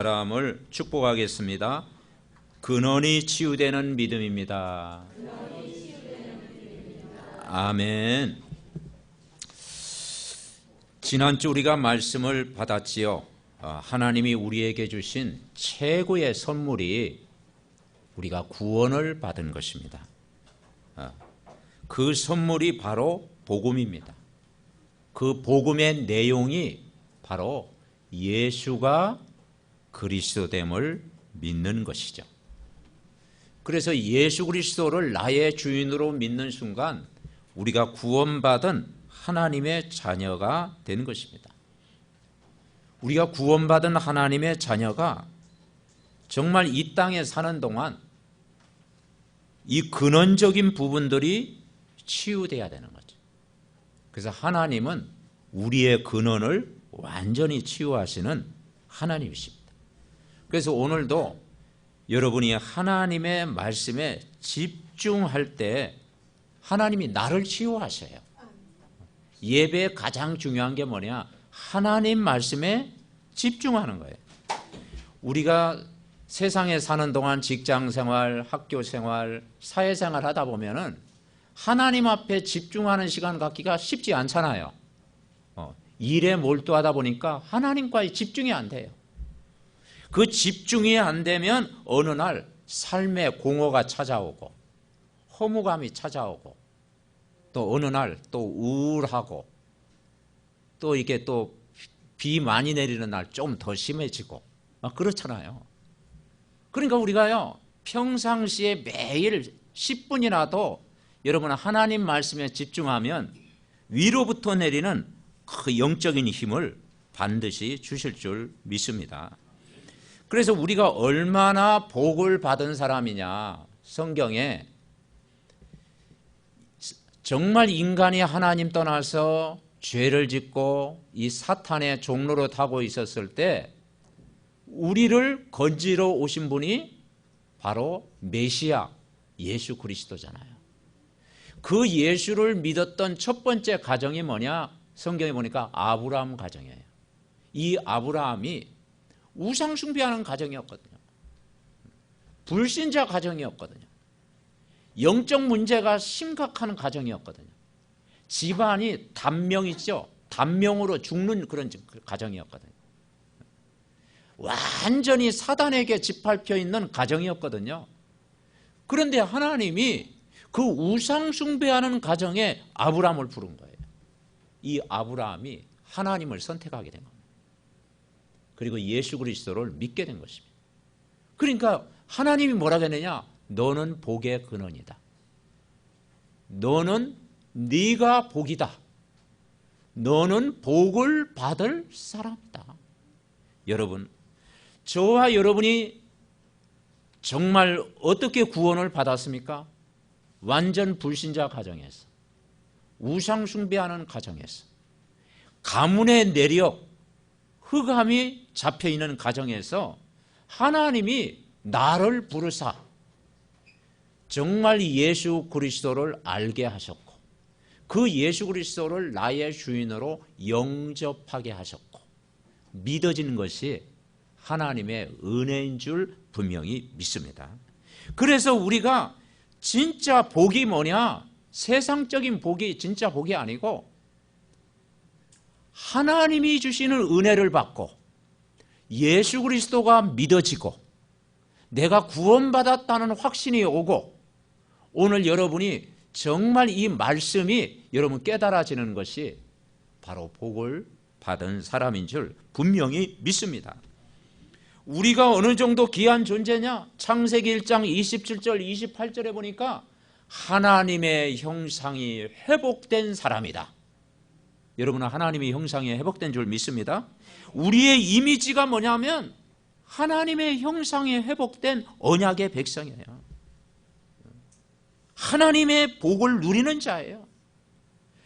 사람을 축복하겠습니다. 근원이 치유되는 믿음입니다. 아멘. 지난주 우리가 말씀을 받았지요. 하나님이 우리에게 주신 최고의 선물이 우리가 구원을 받은 것입니다. 그 선물이 바로 복음입니다. 그 복음의 내용이 바로 예수가 그리스도됨을 믿는 것이죠. 그래서 예수 그리스도를 나의 주인으로 믿는 순간 우리가 구원받은 하나님의 자녀가 되는 것입니다. 우리가 구원받은 하나님의 자녀가 정말 이 땅에 사는 동안 이 근원적인 부분들이 치유돼야 되는 거죠. 그래서 하나님은 우리의 근원을 완전히 치유하시는 하나님이십니다. 그래서 오늘도 여러분이 하나님의 말씀에 집중할 때 하나님이 나를 치유하셔요. 예배의 가장 중요한 게 뭐냐? 하나님 말씀에 집중하는 거예요. 우리가 세상에 사는 동안 직장생활, 학교생활, 사회생활 하다 보면은 하나님 앞에 집중하는 시간 갖기가 쉽지 않잖아요. 일에 몰두하다 보니까 하나님과의 집중이 안 돼요. 그 집중이 안 되면 어느 날 삶의 공허가 찾아오고 허무감이 찾아오고 또 어느 날 또 우울하고 또 이게 또 비 많이 내리는 날 좀 더 심해지고 그렇잖아요. 그러니까 우리가요 평상시에 매일 10분이라도 여러분 하나님 말씀에 집중하면 위로부터 내리는 그 영적인 힘을 반드시 주실 줄 믿습니다. 그래서 우리가 얼마나 복을 받은 사람이냐, 성경에 정말 인간이 하나님 떠나서 죄를 짓고 이 사탄의 종로로 타고 있었을 때 우리를 건지러 오신 분이 바로 메시아 예수 그리스도잖아요. 그 예수를 믿었던 첫 번째 가정이 뭐냐? 성경에 보니까 아브라함 가정이에요. 이 아브라함이 우상 숭배하는 가정이었거든요. 불신자 가정이었거든요. 영적 문제가 심각한 가정이었거든요. 집안이 단명이죠. 단명으로 죽는 그런 가정이었거든요. 완전히 사단에게 짓밟혀 있는 가정이었거든요. 그런데 하나님이 그 우상 숭배하는 가정에 아브라함을 부른 거예요. 이 아브라함이 하나님을 선택하게 된 겁니다. 그리고 예수 그리스도를 믿게 된 것입니다. 그러니까 하나님이 뭐라고 했느냐? 너는 복의 근원이다. 너는 네가 복이다. 너는 복을 받을 사람이다. 여러분, 저와 여러분이 정말 어떻게 구원을 받았습니까? 완전 불신자 가정에서, 우상 숭배하는 가정에서, 가문의 내력, 흑암이 잡혀있는 가정에서 하나님이 나를 부르사 정말 예수 그리스도를 알게 하셨고 그 예수 그리스도를 나의 주인으로 영접하게 하셨고 믿어지는 것이 하나님의 은혜인 줄 분명히 믿습니다. 그래서 우리가 진짜 복이 뭐냐? 세상적인 복이 진짜 복이 아니고 하나님이 주시는 은혜를 받고 예수 그리스도가 믿어지고 내가 구원받았다는 확신이 오고 오늘 여러분이 정말 이 말씀이 여러분 깨달아지는 것이 바로 복을 받은 사람인 줄 분명히 믿습니다. 우리가 어느 정도 귀한 존재냐? 창세기 1장 27절 28절에 보니까 하나님의 형상이 회복된 사람이다. 여러분은 하나님의 형상이 회복된 줄 믿습니다. 우리의 이미지가 뭐냐면 하나님의 형상이 회복된 언약의 백성이에요. 하나님의 복을 누리는 자예요.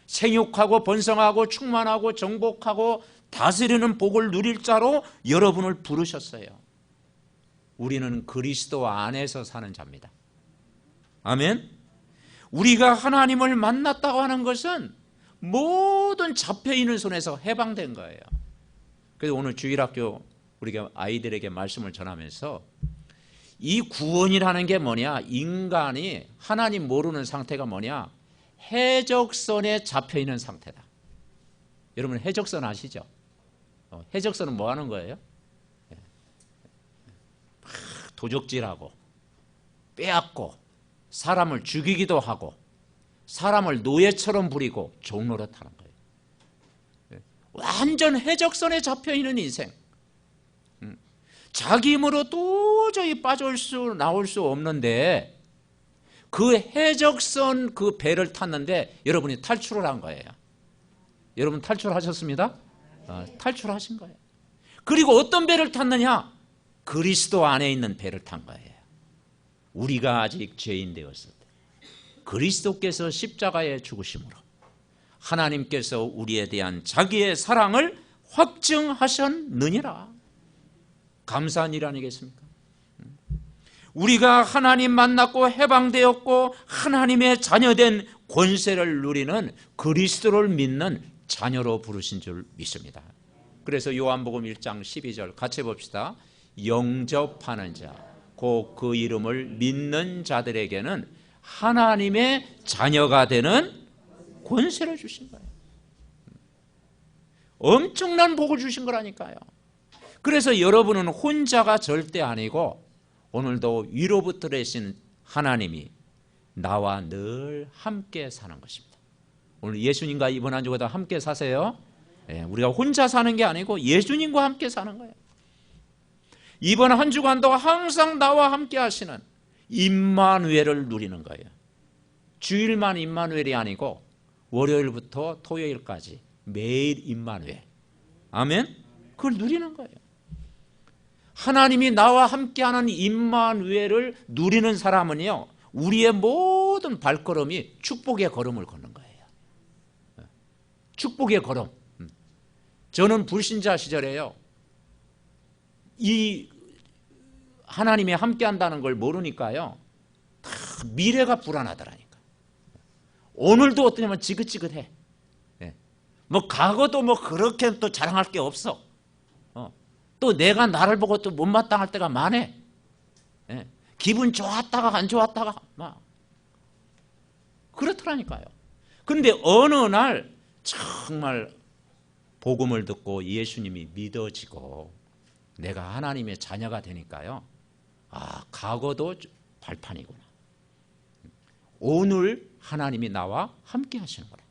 생육하고 번성하고 충만하고 정복하고 다스리는 복을 누릴 자로 여러분을 부르셨어요. 우리는 그리스도 안에서 사는 자입니다. 아멘. 우리가 하나님을 만났다고 하는 것은 모든 잡혀있는 손에서 해방된 거예요. 그래서 오늘 주일학교 우리가 아이들에게 말씀을 전하면서 이 구원이라는 게 뭐냐, 인간이 하나님 모르는 상태가 뭐냐, 해적선에 잡혀있는 상태다. 여러분 해적선 아시죠? 해적선은 뭐 하는 거예요? 도적질하고 빼앗고 사람을 죽이기도 하고 사람을 노예처럼 부리고 종노릇하는 거예요. 완전 해적선에 잡혀있는 인생. 자기 힘으로 도저히 나올 수 없는데 그 해적선 그 배를 탔는데 여러분이 탈출을 한 거예요. 여러분 탈출하셨습니다? 탈출하신 거예요. 그리고 어떤 배를 탔느냐? 그리스도 안에 있는 배를 탄 거예요. 우리가 아직 죄인 되었을 때 그리스도께서 십자가에 죽으심으로 하나님께서 우리에 대한 자기의 사랑을 확증하셨느니라. 감사한 일 아니겠습니까? 우리가 하나님 만났고 해방되었고 하나님의 자녀된 권세를 누리는 그리스도를 믿는 자녀로 부르신 줄 믿습니다. 그래서 요한복음 1장 12절 같이 봅시다. 영접하는 자, 곧 그 이름을 믿는 자들에게는 하나님의 자녀가 되는 권세를 주신 거예요. 엄청난 복을 주신 거라니까요. 그래서 여러분은 혼자가 절대 아니고 오늘도 위로부터 되신 하나님이 나와 늘 함께 사는 것입니다. 오늘 예수님과 이번 한 주가 함께 사세요. 우리가 혼자 사는 게 아니고 예수님과 함께 사는 거예요. 이번 한 주간도 항상 나와 함께 하시는 임마누엘을 누리는 거예요. 주일만 임마누엘이 아니고 월요일부터 토요일까지 매일 임마누엘. 아멘? 그걸 누리는 거예요. 하나님이 나와 함께하는 임마누엘을 누리는 사람은요, 우리의 모든 발걸음이 축복의 걸음을 걷는 거예요. 축복의 걸음. 저는 불신자 시절에요, 이 하나님이 함께한다는 걸 모르니까요, 다 미래가 불안하더라니까. 오늘도 어떠냐면 지긋지긋해. 뭐 과거도 뭐 그렇게 또 자랑할 게 없어. 또 내가 나를 보고 또 못마땅할 때가 많네. 기분 좋았다가 안 좋았다가 막 그렇더라니까요. 그런데 어느 날 정말 복음을 듣고 예수님이 믿어지고 내가 하나님의 자녀가 되니까요, 과거도 발판이구나. 오늘 하나님이 나와 함께 하시는구나.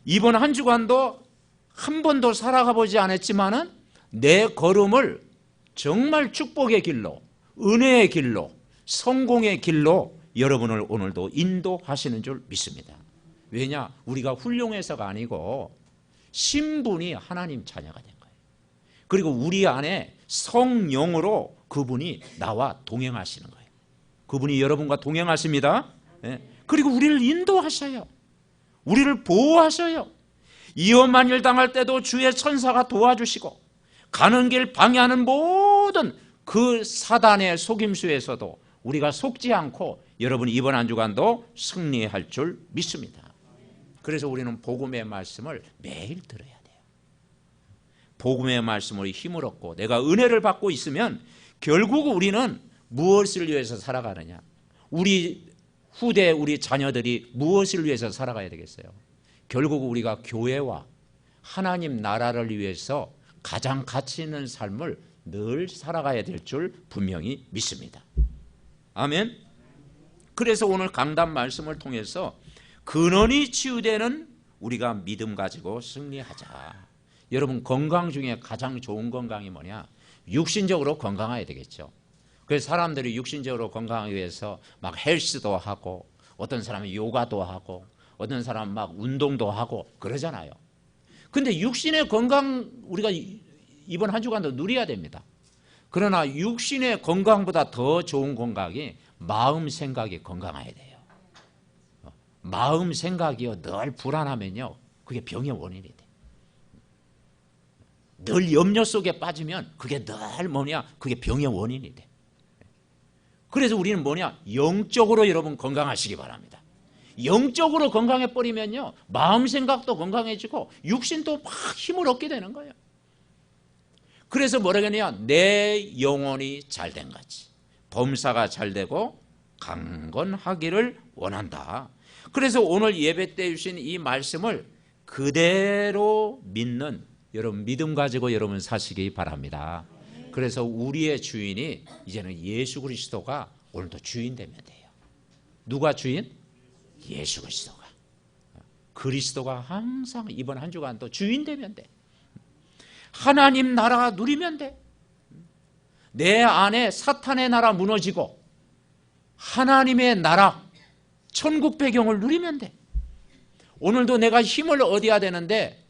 이번 한 주간도 한 번도 살아가 보지 않았지만은 내 걸음을 정말 축복의 길로, 은혜의 길로, 성공의 길로 여러분을 오늘도 인도하시는 줄 믿습니다. 왜냐? 우리가 훌륭해서가 아니고 신분이 하나님 자녀가 된 거예요. 그리고 우리 안에 성령으로 그분이 나와 동행하시는 거예요. 그분이 여러분과 동행하십니다. 그리고 우리를 인도하셔요. 우리를 보호하셔요. 위험한 일 당할 때도 주의 천사가 도와주시고 가는 길 방해하는 모든 그 사단의 속임수에서도 우리가 속지 않고 여러분 이번 한 주간도 승리할 줄 믿습니다. 그래서 우리는 복음의 말씀을 매일 들어야 돼요. 복음의 말씀으로 힘을 얻고 내가 은혜를 받고 있으면 결국 우리는 무엇을 위해서 살아가느냐? 우리 후대 우리 자녀들이 무엇을 위해서 살아가야 되겠어요? 결국 우리가 교회와 하나님 나라를 위해서 가장 가치 있는 삶을 늘 살아가야 될 줄 분명히 믿습니다. 아멘. 그래서 오늘 강단 말씀을 통해서 근원이 치유되는 우리가 믿음 가지고 승리하자. 여러분 건강 중에 가장 좋은 건강이 뭐냐? 육신적으로 건강해야 되겠죠. 그래서 사람들이 육신적으로 건강하기 위해서 막 헬스도 하고 어떤 사람은 요가도 하고 어떤 사람은 막 운동도 하고 그러잖아요. 근데 육신의 건강 우리가 이번 한 주간도 누려야 됩니다. 그러나 육신의 건강보다 더 좋은 건강이 마음 생각이 건강해야 돼요. 마음 생각이요 늘 불안하면요 그게 병의 원인이 돼. 늘 염려 속에 빠지면 그게 늘 뭐냐 그게 병의 원인이 돼. 그래서 우리는 뭐냐 영적으로 여러분 건강하시기 바랍니다. 영적으로 건강해 버리면요 마음 생각도 건강해지고 육신도 막 힘을 얻게 되는 거예요. 그래서 뭐라 그러냐? 내 영혼이 잘된 같이 범사가 잘되고 강건하기를 원한다. 그래서 오늘 예배 때 주신 이 말씀을 그대로 믿는 여러분 믿음 가지고 여러분 사시기 바랍니다. 그래서 우리의 주인이 이제는 예수 그리스도가 오늘도 주인 되면 돼요. 누가 주인? 예수 그리스도가. 그리스도가 항상 이번 한 주간도 주인 되면 돼. 하나님 나라 누리면 돼. 내 안에 사탄의 나라 무너지고 하나님의 나라 천국 배경을 누리면 돼. 오늘도 내가 힘을 얻어야 되는데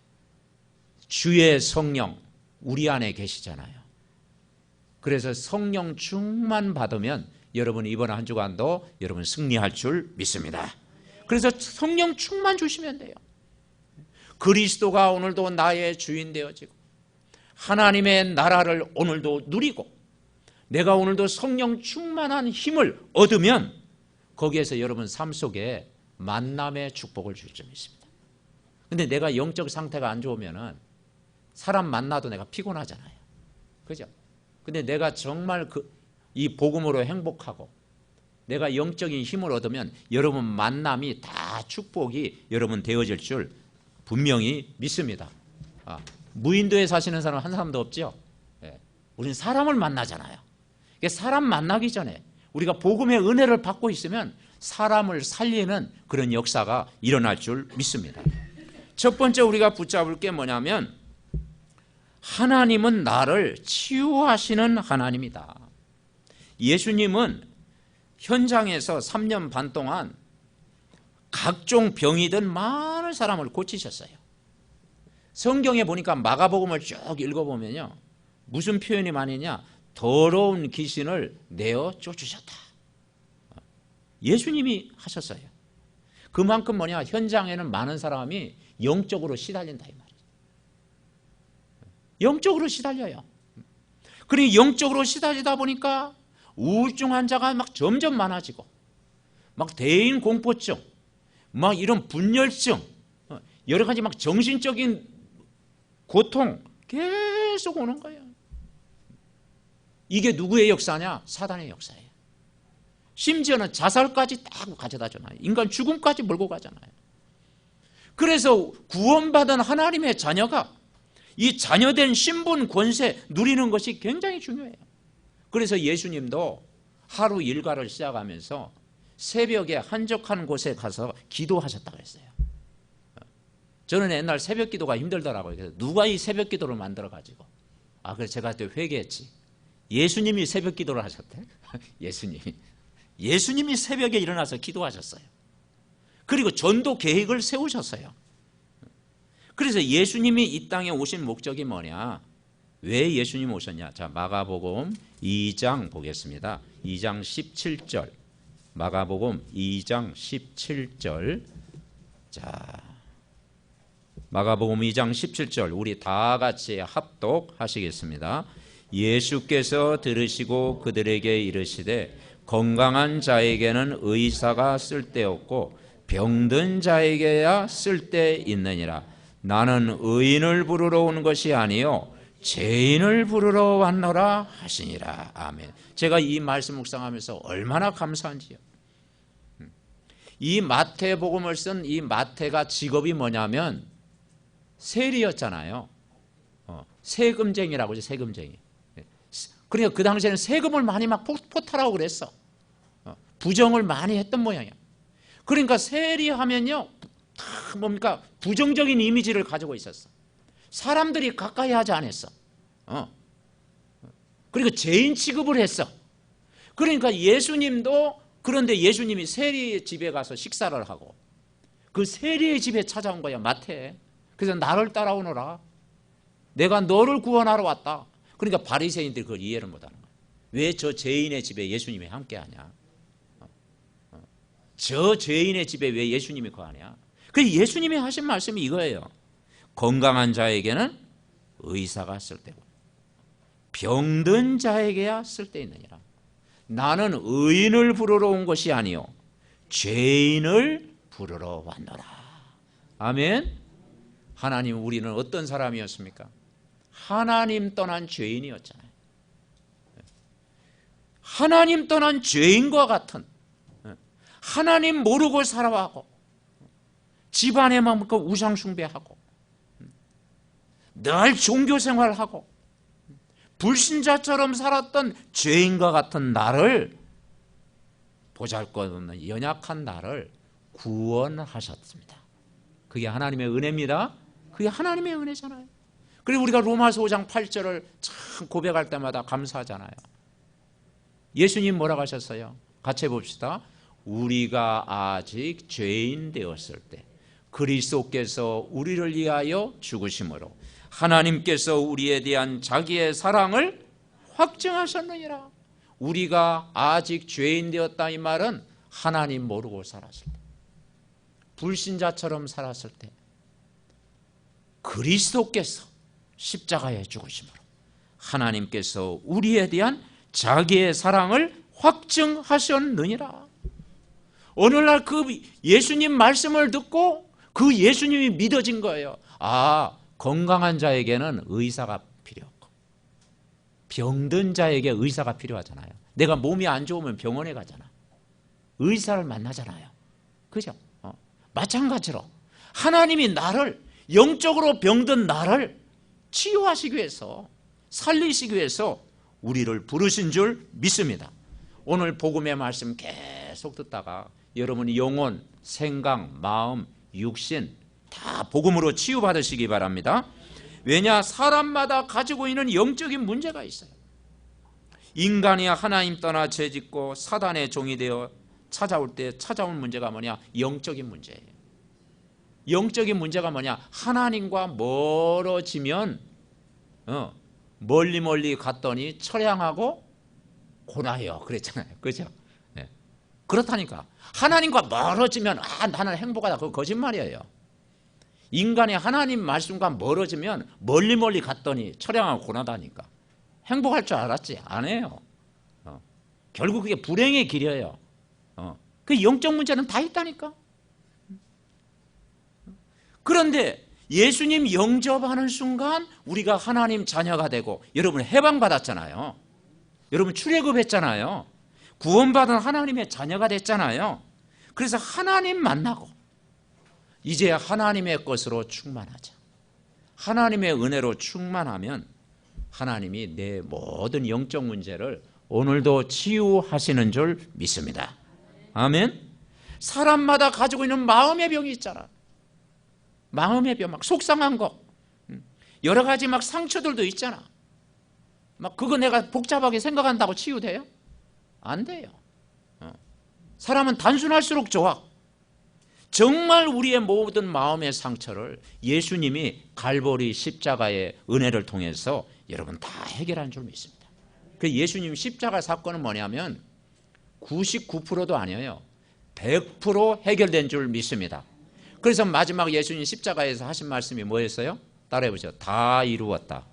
주의 성령 우리 안에 계시잖아요. 그래서 성령 충만 받으면 여러분 이번 한 주간도 여러분 승리할 줄 믿습니다. 그래서 성령 충만 주시면 돼요. 그리스도가 오늘도 나의 주인 되어지고 하나님의 나라를 오늘도 누리고 내가 오늘도 성령 충만한 힘을 얻으면 거기에서 여러분 삶 속에 만남의 축복을 줄 줄 믿습니다. 근데 내가 영적 상태가 안 좋으면은 사람 만나도 내가 피곤하잖아요. 그죠? 근데 내가 정말 이 복음으로 행복하고 내가 영적인 힘을 얻으면 여러분 만남이 다 축복이 여러분 되어질 줄 분명히 믿습니다. 무인도에 사시는 사람 한 사람도 없죠? 우리는 사람을 만나잖아요. 사람 만나기 전에 우리가 복음의 은혜를 받고 있으면 사람을 살리는 그런 역사가 일어날 줄 믿습니다. 첫 번째 우리가 붙잡을 게 뭐냐면 하나님은 나를 치유하시는 하나님이다. 예수님은 현장에서 3년 반 동안 각종 병이든 많은 사람을 고치셨어요. 성경에 보니까 마가복음을 쭉 읽어보면요. 무슨 표현이 많으냐? 더러운 귀신을 내어 쫓으셨다. 예수님이 하셨어요. 그만큼 뭐냐? 현장에는 많은 사람이 영적으로 시달린다 이 말이에요. 영적으로 시달려요. 그리고 영적으로 시달리다 보니까 우울증 환자가 막 점점 많아지고 막 대인 공포증, 막 이런 분열증, 여러 가지 막 정신적인 고통 계속 오는 거예요. 이게 누구의 역사냐? 사단의 역사예요. 심지어는 자살까지 딱 가져다 잖아요. 인간 죽음까지 몰고 가잖아요. 그래서 구원받은 하나님의 자녀가 이 자녀된 신분 권세 누리는 것이 굉장히 중요해요. 그래서 예수님도 하루 일과를 시작하면서 새벽에 한적한 곳에 가서 기도하셨다고 했어요. 저는 옛날 새벽 기도가 힘들더라고요. 그래서 누가 이 새벽 기도를 만들어가지고 그래서 제가 그때 회개했지. 예수님이 새벽 기도를 하셨대. 예수님이 새벽에 일어나서 기도하셨어요. 그리고 전도 계획을 세우셨어요. 그래서 예수님이 이 땅에 오신 목적이 뭐냐? 왜 예수님이 오셨냐? 자, 마가복음 2장 보겠습니다. 2장 17절. 마가복음 2장 17절. 자, 마가복음 2장 17절 우리 다 같이 합독하시겠습니다. 예수께서 들으시고 그들에게 이르시되 건강한 자에게는 의사가 쓸데없고 병든 자에게야 쓸데있느니라. 나는 의인을 부르러 온 것이 아니요 죄인을 부르러 왔노라 하시니라. 아멘. 제가 이 말씀 묵상하면서 얼마나 감사한지요. 이 마태복음을 쓴 이 마태가 직업이 뭐냐면 세리였잖아요. 세금쟁이라고 하죠. 세금쟁이. 그러니까 그 당시에는 세금을 많이 막 포탈하고 그랬어. 부정을 많이 했던 모양이야. 그러니까 세리하면요 다 뭡니까 부정적인 이미지를 가지고 있었어. 사람들이 가까이 하지 않았어. 그리고 죄인 취급을 했어. 그러니까 예수님도 그런데 예수님이 세리 집에 가서 식사를 하고 그 세리의 집에 찾아온 거야 마태. 그래서 나를 따라오너라. 내가 너를 구원하러 왔다. 그러니까 바리새인들이 그걸 이해를 못하는 거야. 왜 저 죄인의 집에 예수님이 함께하냐? 저 죄인의 집에 왜 예수님이 거하냐? 그래서 예수님이 하신 말씀이 이거예요. 건강한 자에게는 의사가 쓸데고 병든 자에게야 쓸데있느니라. 나는 의인을 부르러 온 것이 아니요 죄인을 부르러 왔노라. 아멘. 하나님 우리는 어떤 사람이었습니까? 하나님 떠난 죄인이었잖아요. 하나님 떠난 죄인과 같은, 하나님 모르고 살아가고 집안에만 우상 숭배하고 늘 종교 생활하고 불신자처럼 살았던 죄인과 같은 나를, 보잘것없는 연약한 나를 구원하셨습니다. 그게 하나님의 은혜입니다. 그게 하나님의 은혜잖아요. 그리고 우리가 로마서 5장 8절을 참 고백할 때마다 감사하잖아요. 예수님 뭐라고 하셨어요? 같이 해봅시다. 우리가 아직 죄인 되었을 때 그리스도께서 우리를 위하여 죽으심으로 하나님께서 우리에 대한 자기의 사랑을 확증하셨느니라. 우리가 아직 죄인 되었다 이 말은 하나님 모르고 살았을 때, 불신자처럼 살았을 때 그리스도께서 십자가에 죽으심으로 하나님께서 우리에 대한 자기의 사랑을 확증하셨느니라. 오늘날 그 예수님 말씀을 듣고 그 예수님이 믿어진 거예요. 아, 건강한 자에게는 의사가 필요 없고 병든 자에게 의사가 필요하잖아요. 내가 몸이 안 좋으면 병원에 가잖아. 의사를 만나잖아요. 그죠? 마찬가지로 하나님이 나를, 영적으로 병든 나를 치유하시기 위해서, 살리시기 위해서 우리를 부르신 줄 믿습니다. 오늘 복음의 말씀 계속 듣다가 여러분이 영혼, 생각, 마음, 육신 다 복음으로 치유받으시기 바랍니다. 왜냐? 사람마다 가지고 있는 영적인 문제가 있어요. 인간이 하나님 떠나 죄짓고 사단의 종이 되어 찾아올 때 찾아온 문제가 뭐냐? 영적인 문제예요. 영적인 문제가 뭐냐? 하나님과 멀어지면 멀리 갔더니 처량하고 고나요 그랬잖아요. 그죠? 네. 그렇다니까. 하나님과 멀어지면 나는 행복하다. 그거 거짓말이에요. 인간이 하나님 말씀과 멀어지면 멀리 갔더니 처량하고 고나다니까. 행복할 줄 알았지? 안 해요. 결국 그게 불행의 길이에요. 그 영적 문제는 다 있다니까. 그런데 예수님 영접하는 순간 우리가 하나님 자녀가 되고, 여러분 해방받았잖아요. 여러분 출애굽했잖아요. 구원받은 하나님의 자녀가 됐잖아요. 그래서 하나님 만나고 이제 하나님의 것으로 충만하자. 하나님의 은혜로 충만하면 하나님이 내 모든 영적 문제를 오늘도 치유하시는 줄 믿습니다. 아멘. 사람마다 가지고 있는 마음의 병이 있잖아. 마음의 병, 막 속상한 거, 여러 가지 막 상처들도 있잖아. 막 그거 내가 복잡하게 생각한다고 치유돼요? 안 돼요. 사람은 단순할수록 좋아. 정말 우리의 모든 마음의 상처를 예수님이 갈보리 십자가의 은혜를 통해서 여러분 다 해결한 줄 믿습니다. 그 예수님 십자가 사건은 뭐냐면 99%도 아니에요. 100% 해결된 줄 믿습니다. 그래서 마지막 예수님 십자가에서 하신 말씀이 뭐였어요? 따라해보죠. 다 이루었다.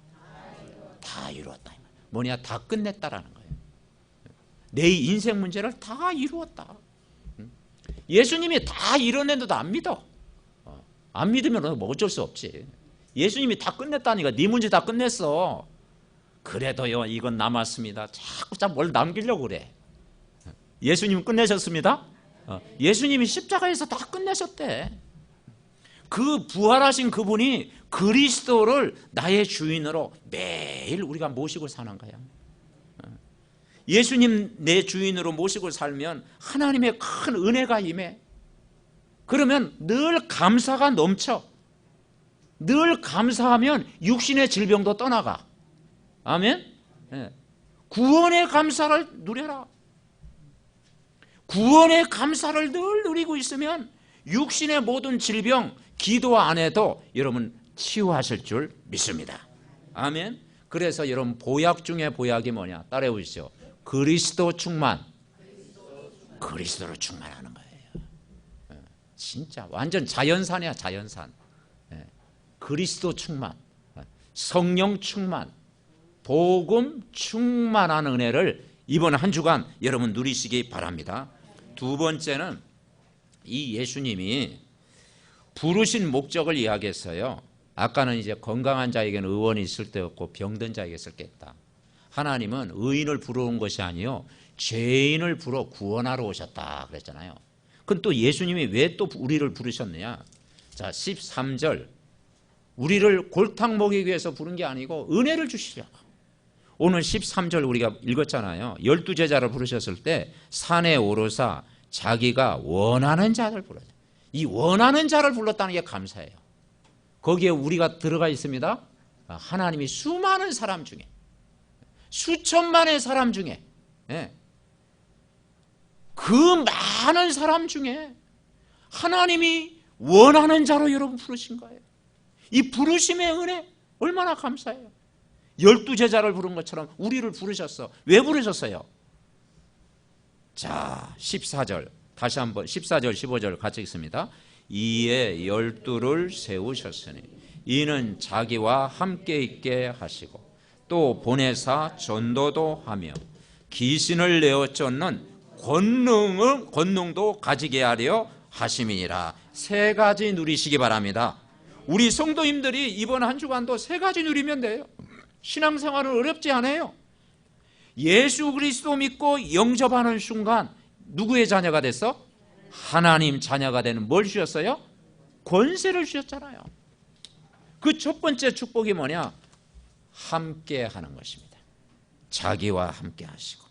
다 이루었다. 뭐냐? 다 끝냈다라는 거예요. 내 인생 문제를 다 이루었다. 예수님이 다 이뤄낸데도 안 믿어. 안 믿으면 뭐 어쩔 수 없지. 예수님이 다 끝냈다니까. 네 문제 다 끝냈어. 그래도요 이건 남았습니다. 자꾸 뭘 남기려고 그래. 예수님 끝내셨습니다. 예수님이 십자가에서 다 끝내셨대. 그 부활하신 그분이 그리스도를 나의 주인으로 매일 우리가 모시고 사는 거야. 예수님 내 주인으로 모시고 살면 하나님의 큰 은혜가 임해. 그러면 늘 감사가 넘쳐. 늘 감사하면 육신의 질병도 떠나가. 아멘. 구원의 감사를 누려라. 구원의 감사를 늘 누리고 있으면 육신의 모든 질병 기도 안 해도 여러분 치유하실 줄 믿습니다. 아멘. 그래서 여러분 보약 중에 보약이 뭐냐? 따라해 보시죠. 그리스도 충만. 그리스도로 충만하는 거예요. 진짜 완전 자연산이야. 자연산. 그리스도 충만, 성령 충만, 복음 충만한 은혜를 이번 한 주간 여러분 누리시기 바랍니다. 두 번째는 이 예수님이 부르신 목적을 이야기했어요. 아까는 이제 건강한 자에게는 의원이 있을 때 없고 병든 자에게 있을 게 있다. 하나님은 의인을 부러운 것이 아니요 죄인을 부러 구원하러 오셨다 그랬잖아요. 그럼 또 예수님이 왜 또 우리를 부르셨느냐? 자, 13절 우리를 골탕 먹이기 위해서 부른 게 아니고 은혜를 주시려고. 오늘 13절 우리가 읽었잖아요. 12제자를 부르셨을 때 산에 오르사 자기가 원하는 자를 불러요. 이 원하는 자를 불렀다는 게 감사해요. 거기에 우리가 들어가 있습니다. 하나님이 수많은 사람 중에 수천만의 사람 중에 그 많은 사람 중에 하나님이 원하는 자로 여러분 부르신 거예요. 이 부르심의 은혜 얼마나 감사해요. 12제자를 부른 것처럼 우리를 부르셨어. 왜 부르셨어요? 자, 14절 다시 한번 14절 15절 같이 읽습니다. 이에 12를 세우셨으니 이는 자기와 함께 있게 하시고 또 보내사 전도도 하며 귀신을 내어 쫓는 권능도 가지게 하려 하심이니라. 세 가지 누리시기 바랍니다. 우리 성도님들이 이번 한 주간도 세 가지 누리면 돼요. 신앙생활은 어렵지 않아요. 예수 그리스도 믿고 영접하는 순간 누구의 자녀가 됐어? 하나님 자녀가 되는 뭘 주셨어요? 권세를 주셨잖아요. 그 첫 번째 축복이 뭐냐? 함께 하는 것입니다. 자기와 함께 하시고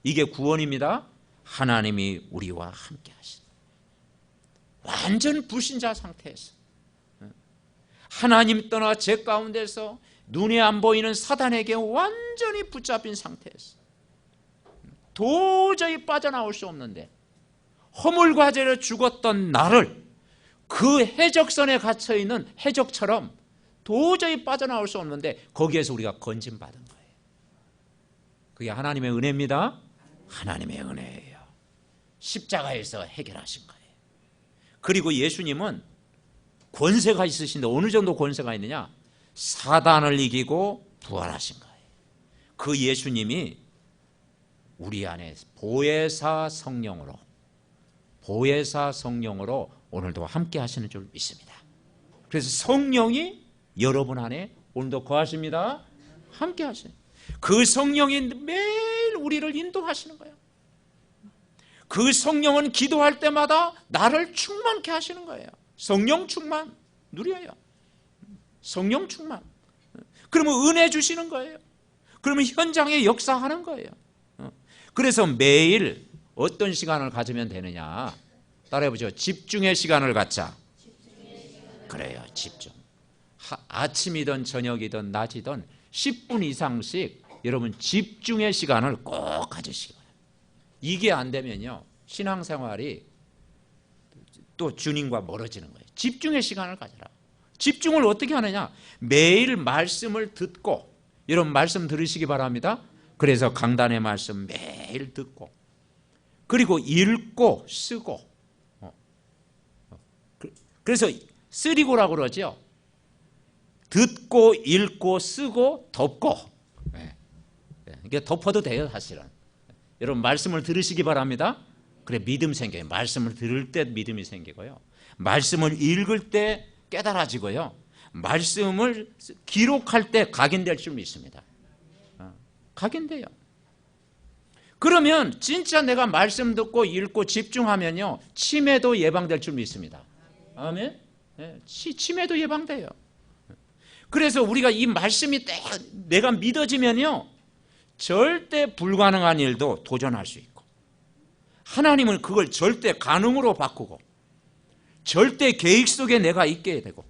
이게 구원입니다. 하나님이 우리와 함께 하시는 완전 불신자 상태에서 하나님 떠나 죄 가운데서 눈에 안 보이는 사단에게 완전히 붙잡힌 상태에서 도저히 빠져나올 수 없는데 허물과제로 죽었던 나를 그 해적선에 갇혀있는 해적처럼 도저히 빠져나올 수 없는데 거기에서 우리가 건진받은 거예요. 그게 하나님의 은혜입니다. 하나님의 은혜예요. 십자가에서 해결하신 거예요. 그리고 예수님은 권세가 있으신데 어느 정도 권세가 있느냐? 사단을 이기고 부활하신 거예요. 그 예수님이 우리 안에 보혜사 성령으로 오늘도 함께 하시는 줄 믿습니다. 그래서 성령이 여러분 안에 오늘도 거하십니다. 함께 하시는 그 성령이 매일 우리를 인도하시는 거예요. 그 성령은 기도할 때마다 나를 충만케 하시는 거예요. 성령 충만 누려요. 성령 충만. 그러면 은혜 주시는 거예요. 그러면 현장에 역사하는 거예요. 그래서 매일 어떤 시간을 가지면 되느냐? 따라해보죠. 집중의 시간을 갖자. 그래요. 집중. 아침이든 저녁이든 낮이든 10분 이상씩 여러분 집중의 시간을 꼭 가지시기 바랍니다. 이게 안 되면요 신앙생활이 또 주님과 멀어지는 거예요. 집중의 시간을 가져라. 집중을 어떻게 하느냐? 매일 말씀을 듣고, 여러분 말씀 들으시기 바랍니다. 그래서 강단의 말씀 매일 듣고, 그리고 읽고 쓰고, 그래서 쓰리고라고 그러죠. 듣고 읽고 쓰고 덮고. 이게 덮어도 돼요 사실은. 여러분 말씀을 들으시기 바랍니다. 그래 믿음 생겨요. 말씀을 들을 때 믿음이 생기고요. 말씀을 읽을 때 깨달아지고요. 말씀을 기록할 때 각인될 줄 믿습니다. 각인돼요. 그러면 진짜 내가 말씀 듣고 읽고 집중하면요 치매도 예방될 줄 믿습니다. 아멘. 치매도 예방돼요. 그래서 우리가 이 말씀이 내가 믿어지면요 절대 불가능한 일도 도전할 수 있고, 하나님은 그걸 절대 가능으로 바꾸고 절대 계획 속에 내가 있게 되고,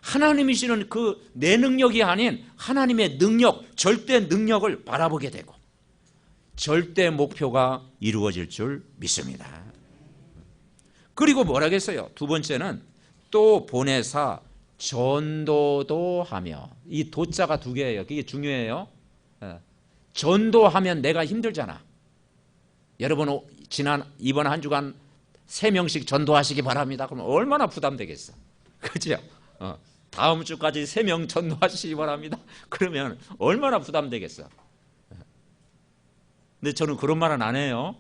하나님이시는 그 내 능력이 아닌 하나님의 능력, 절대 능력을 바라보게 되고 절대 목표가 이루어질 줄 믿습니다. 그리고 뭐라겠어요? 두 번째는 또 보내사 전도도 하며, 이 도자가 두 개예요. 그게 중요해요. 전도하면 내가 힘들잖아. 여러분 이번 한 주간 3명씩 전도하시기 바랍니다. 그럼 얼마나 부담되겠어. 그죠? 다음 주까지 3명 전도하시기 바랍니다. 그러면 얼마나 부담되겠어. 근데 저는 그런 말은 안 해요.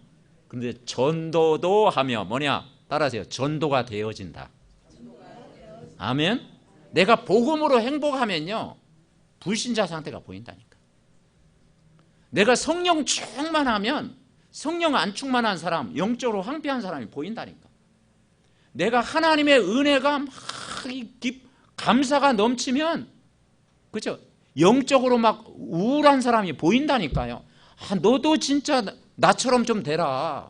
근데 전도도 하며 뭐냐? 따라하세요. 전도가 되어진다. 아멘. 내가 복음으로 행복하면요, 불신자 상태가 보인다니까. 내가 성령 충만하면, 성령 안 충만한 사람, 영적으로 황폐한 사람이 보인다니까. 내가 하나님의 은혜가 막 감사가 넘치면, 그죠? 영적으로 막 우울한 사람이 보인다니까요. 아, 너도 진짜 나처럼 좀 되라.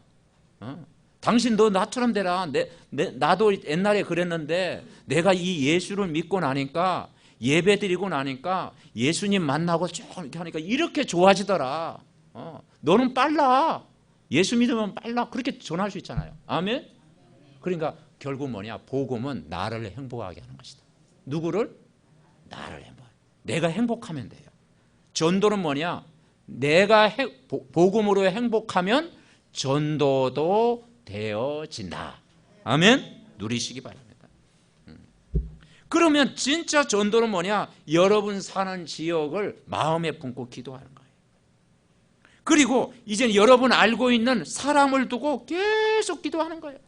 당신 너 나처럼 되라. 나도 옛날에 그랬는데 내가 이 예수를 믿고 나니까, 예배 드리고 나니까, 예수님 만나고 좀 이렇게 하니까 이렇게 좋아지더라. 너는 빨라. 예수 믿으면 빨라. 그렇게 전할 수 있잖아요. 아멘. 그러니까 결국 뭐냐, 복음은 나를 행복하게 하는 것이다. 누구를? 나를 행복하게. 내가 행복하면 돼요. 전도는 뭐냐, 내가 복음으로 행복하면 전도도 되어진다. 아멘. 누리시기 바랍니다. 그러면 진짜 전도는 뭐냐, 여러분 사는 지역을 마음에 품고 기도하는 거예요. 그리고 이제 여러분 알고 있는 사람을 두고 계속 기도하는 거예요.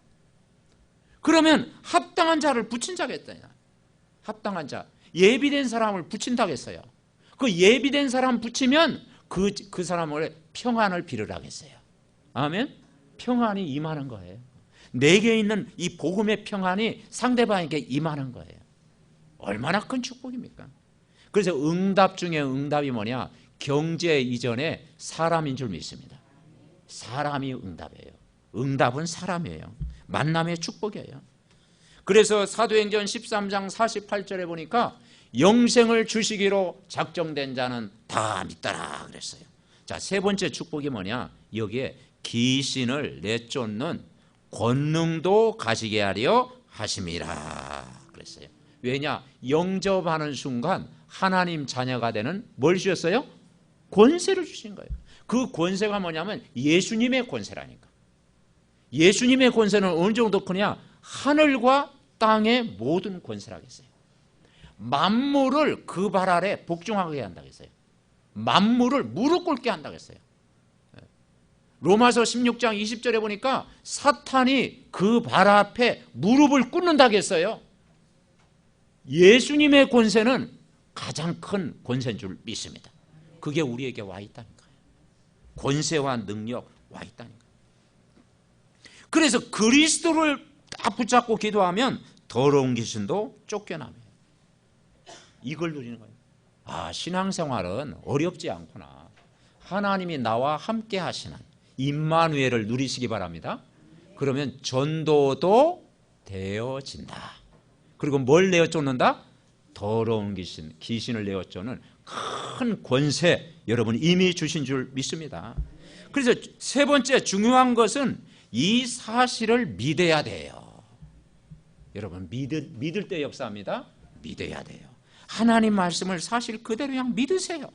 그러면 합당한 자를 붙인 자가 있다냐. 합당한 자, 예비된 사람을 붙인다고 했어요. 그 예비된 사람 붙이면 그 사람을 평안을 빌으라겠어요. 아멘. 평안이 임하는 거예요. 내게 있는 이 복음의 평안이 상대방에게 임하는 거예요. 얼마나 큰 축복입니까? 그래서 응답 중에 응답이 뭐냐, 경제 이전에 사람인 줄 믿습니다. 사람이 응답이에요. 응답은 사람이에요. 만남의 축복이에요. 그래서 사도행전 13장 48절에 보니까 영생을 주시기로 작정된 자는 다 믿더라 그랬어요. 자, 세 번째 축복이 뭐냐, 여기에 귀신을 내쫓는 권능도 가지게 하려 하심이라 그랬어요. 왜냐, 영접하는 순간 하나님 자녀가 되는 뭘 주셨어요? 권세를 주신 거예요. 그 권세가 뭐냐면 예수님의 권세라니까. 예수님의 권세는 어느 정도 크냐, 하늘과 땅의 모든 권세라겠어요. 만물을 그 발 아래 복종하게 한다고 했어요. 만물을 무릎 꿇게 한다고 했어요. 로마서 16장 20절에 보니까 사탄이 그 발 앞에 무릎을 꿇는다고 했어요. 예수님의 권세는 가장 큰 권세인 줄 믿습니다. 그게 우리에게 와 있다니까요. 권세와 능력 와 있다니까요. 그래서 그리스도를 딱 붙잡고 기도하면 더러운 귀신도 쫓겨나요. 이걸 누리는 거예요. 아, 신앙생활은 어렵지 않구나. 하나님이 나와 함께 하시는 임마누엘을 누리시기 바랍니다. 그러면 전도도 되어진다. 그리고 뭘 내어쫓는다? 더러운 귀신을 내어쫓는 큰 권세 여러분 이미 주신 줄 믿습니다. 그래서 세 번째 중요한 것은 이 사실을 믿어야 돼요. 여러분 믿을 때 역사합니다. 믿어야 돼요. 하나님 말씀을 사실 그대로 그냥 믿으세요.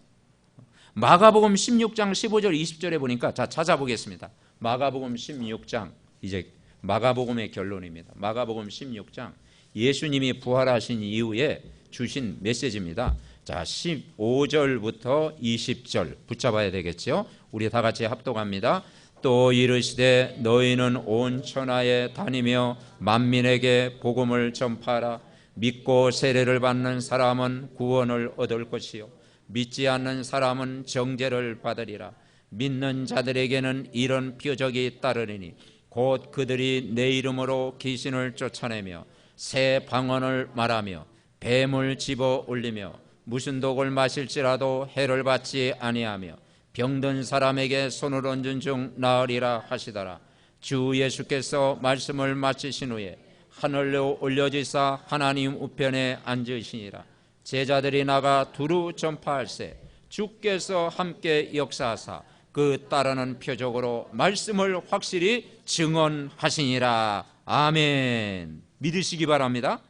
마가복음 16장 15절 20절에 보니까, 자, 찾아보겠습니다. 마가복음 16장, 이제 마가복음의 결론입니다. 마가복음 16장, 예수님이 부활하신 이후에 주신 메시지입니다. 자, 15절부터 20절 붙잡아야 되겠죠. 우리 다 같이 합독합니다. 또 이르시되 너희는 온 천하에 다니며 만민에게 복음을 전파하라. 믿고 세례를 받는 사람은 구원을 얻을 것이요 믿지 않는 사람은 정죄를 받으리라. 믿는 자들에게는 이런 표적이 따르리니 곧 그들이 내 이름으로 귀신을 쫓아내며 새 방언을 말하며 뱀을 집어 올리며 무슨 독을 마실지라도 해를 받지 아니하며 병든 사람에게 손을 얹은 중 나으리라 하시더라. 주 예수께서 말씀을 마치신 후에 하늘로 올려지사 하나님 우편에 앉으시니라. 제자들이 나가 두루 전파할세 주께서 함께 역사하사 그 따르는 표적으로 말씀을 확실히 증언하시니라. 아멘. 믿으시기 바랍니다.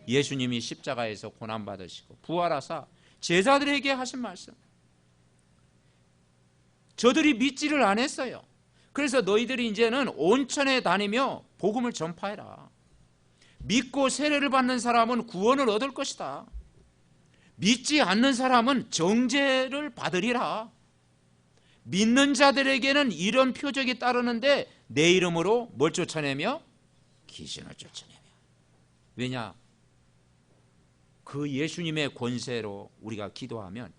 예수님이 십자가에서 고난받으시고 부활하사 제자들에게 하신 말씀, 저들이 믿지를 않았어요. 그래서 너희들이 이제는 온천에 다니며 복음을 전파해라. 믿고 세례를 받는 사람은 구원을 얻을 것이다. 믿지 않는 사람은 정죄를 받으리라. 믿는 자들에게는 이런 표적이 따르는데 내 이름으로 뭘 쫓아내며? 귀신을 쫓아내며. 왜냐? 그 예수님의 권세로 우리가 기도하면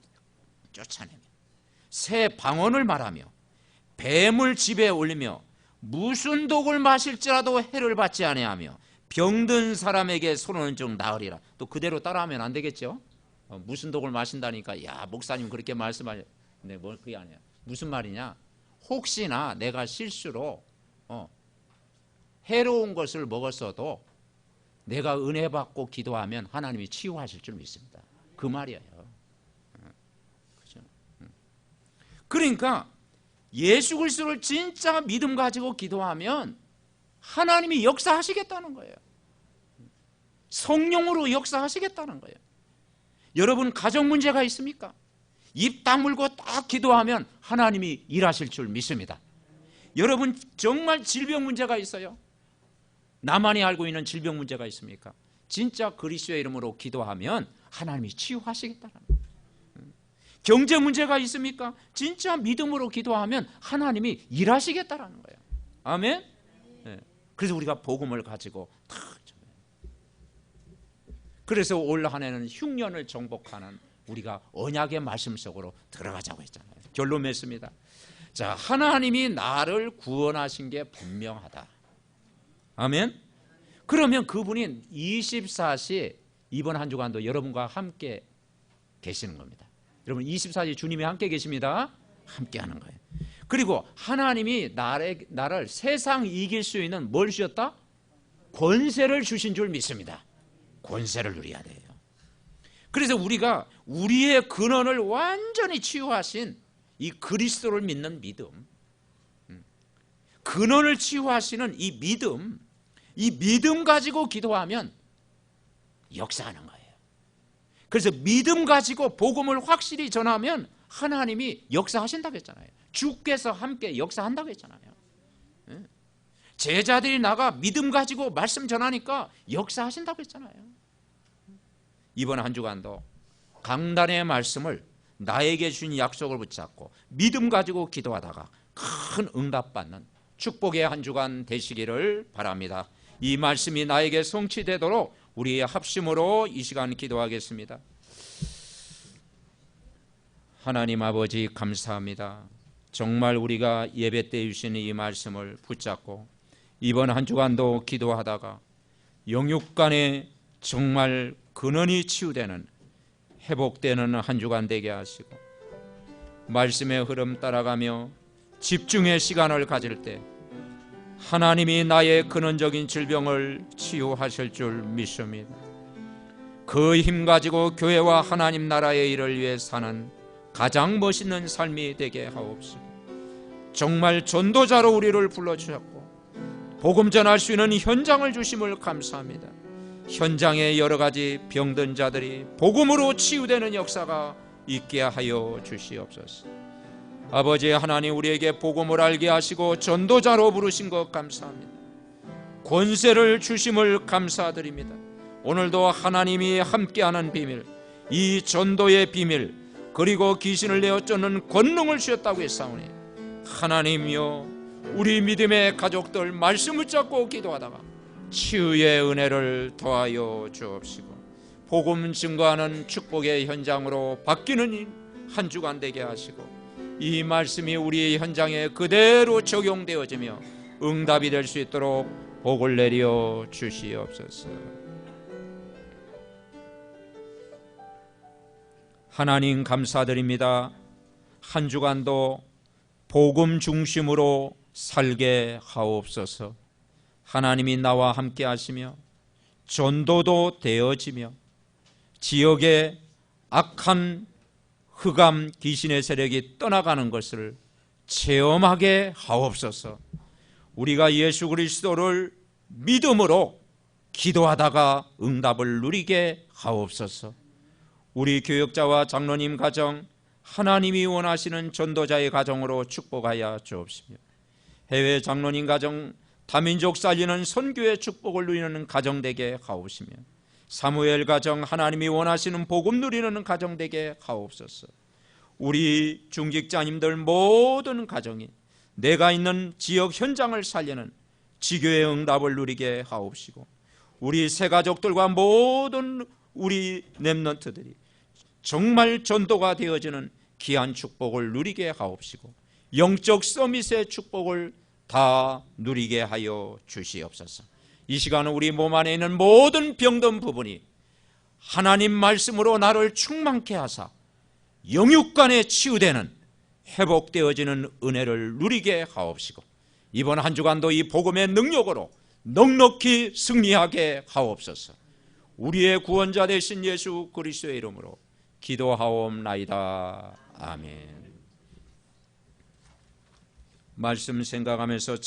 쫓아내며 새 방언을 말하며 뱀을 집에 올리며 무슨 독을 마실지라도 해를 받지 아니하며 병든 사람에게 손오는 즉 나으리라. 또 그대로 따라하면 안 되겠죠? 무슨 독을 마신다니까 야 목사님 그렇게 말씀하냐. 네, 뭘 그게 아니야. 무슨 말이냐? 혹시나 내가 실수로 해로운 것을 먹었어도 내가 은혜 받고 기도하면 하나님이 치유하실 줄 믿습니다. 그 말이에요. 그죠? 그러니까 예수 그리스도를 진짜 믿음 가지고 기도하면 하나님이 역사하시겠다는 거예요. 성령으로 역사하시겠다는 거예요. 여러분 가정 문제가 있습니까? 입 다물고 딱 기도하면 하나님이 일하실 줄 믿습니다. 여러분 정말 질병 문제가 있어요? 나만이 알고 있는 질병 문제가 있습니까? 진짜 그리스도의 이름으로 기도하면 하나님이 치유하시겠다는 거예요. 경제 문제가 있습니까? 진짜 믿음으로 기도하면 하나님이 일하시겠다는 거예요. 아멘? 네. 그래서 우리가 복음을 가지고 다 그래서 올 한 해는 흉년을 정복하는 우리가 언약의 말씀 속으로 들어가자고 했잖아요. 결론 맺습니다. 자, 하나님이 나를 구원하신 게 분명하다. 아멘? 그러면 그분이 24시 이번 한 주간도 여러분과 함께 계시는 겁니다. 여러분 24시 주님이 함께 계십니다. 함께 하는 거예요. 그리고 하나님이 나를 세상 이길 수 있는 뭘 주셨다? 권세를 주신 줄 믿습니다. 권세를 누려야 돼요. 그래서 우리가 우리의 근원을 완전히 치유하신 이 그리스도를 믿는 믿음, 근원을 치유하시는 이 믿음 가지고 기도하면 역사하는 거예요. 그래서 믿음 가지고 복음을 확실히 전하면 하나님이 역사하신다고 했잖아요. 주께서 함께 역사한다고 했잖아요. 제자들이 나가 믿음 가지고 말씀 전하니까 역사하신다고 했잖아요. 이번 한 주간도 강단의 말씀을 나에게 주신 약속을 붙잡고 믿음 가지고 기도하다가 큰 응답받는 축복의 한 주간 되시기를 바랍니다. 이 말씀이 나에게 성취되도록 우리의 합심으로 이 시간 기도하겠습니다. 하나님 아버지 감사합니다. 정말 우리가 예배 때 주시는 이 말씀을 붙잡고 이번 한 주간도 기도하다가 영육간에 정말 근원이 치유되는 회복되는 한 주간 되게 하시고 말씀의 흐름 따라가며 집중의 시간을 가질 때 하나님이 나의 근원적인 질병을 치유하실 줄 믿습니다. 그 힘 가지고 교회와 하나님 나라의 일을 위해 사는 가장 멋있는 삶이 되게 하옵소서. 정말 전도자로 우리를 불러주셨고 복음 전할 수 있는 현장을 주심을 감사합니다. 현장에 여러 가지 병든 자들이 복음으로 치유되는 역사가 있게 하여 주시옵소서. 아버지 하나님, 우리에게 복음을 알게 하시고 전도자로 부르신 것 감사합니다. 권세를 주심을 감사드립니다. 오늘도 하나님이 함께하는 비밀, 이 전도의 비밀, 그리고 귀신을 내어 쫓는 권능을 주셨다고 했사오니 하나님이여, 우리 믿음의 가족들 말씀 붙잡고 기도하다가 치유의 은혜를 더하여 주옵시고 복음 증거하는 축복의 현장으로 바뀌는 한 주간 되게 하시고 이 말씀이 우리의 현장에 그대로 적용되어지며 응답이 될 수 있도록 복을 내려 주시옵소서. 하나님 감사드립니다. 한 주간도 복음 중심으로 살게 하옵소서. 하나님이 나와 함께 하시며 전도도 되어지며 지역의 악한 흑암 귀신의 세력이 떠나가는 것을 체험하게 하옵소서. 우리가 예수 그리스도를 믿음으로 기도하다가 응답을 누리게 하옵소서. 우리 교역자와 장로님 가정, 하나님이 원하시는 전도자의 가정으로 축복하여 주옵시며 해외 장로님 가정, 다민족 살리는 선교의 축복을 누리는 가정 되게 하옵시며 사무엘 가정, 하나님이 원하시는 복음 누리는 가정 되게 하옵소서. 우리 중직자님들 모든 가정이 내가 있는 지역 현장을 살리는 지교의 응답을 누리게 하옵시고 우리 새 가족들과 모든 우리 렘넌트들이 정말 전도가 되어지는 귀한 축복을 누리게 하옵시고 영적 서밋의 축복을 다 누리게 하여 주시옵소서. 이 시간 우리 몸 안에 있는 모든 병든 부분이 하나님 말씀으로 나를 충만케 하사 영육간에 치유되는 회복되어지는 은혜를 누리게 하옵시고 이번 한 주간도 이 복음의 능력으로 넉넉히 승리하게 하옵소서. 우리의 구원자 되신 예수 그리스도의 이름으로 기도하옵나이다. 아멘. 말씀 생각하면서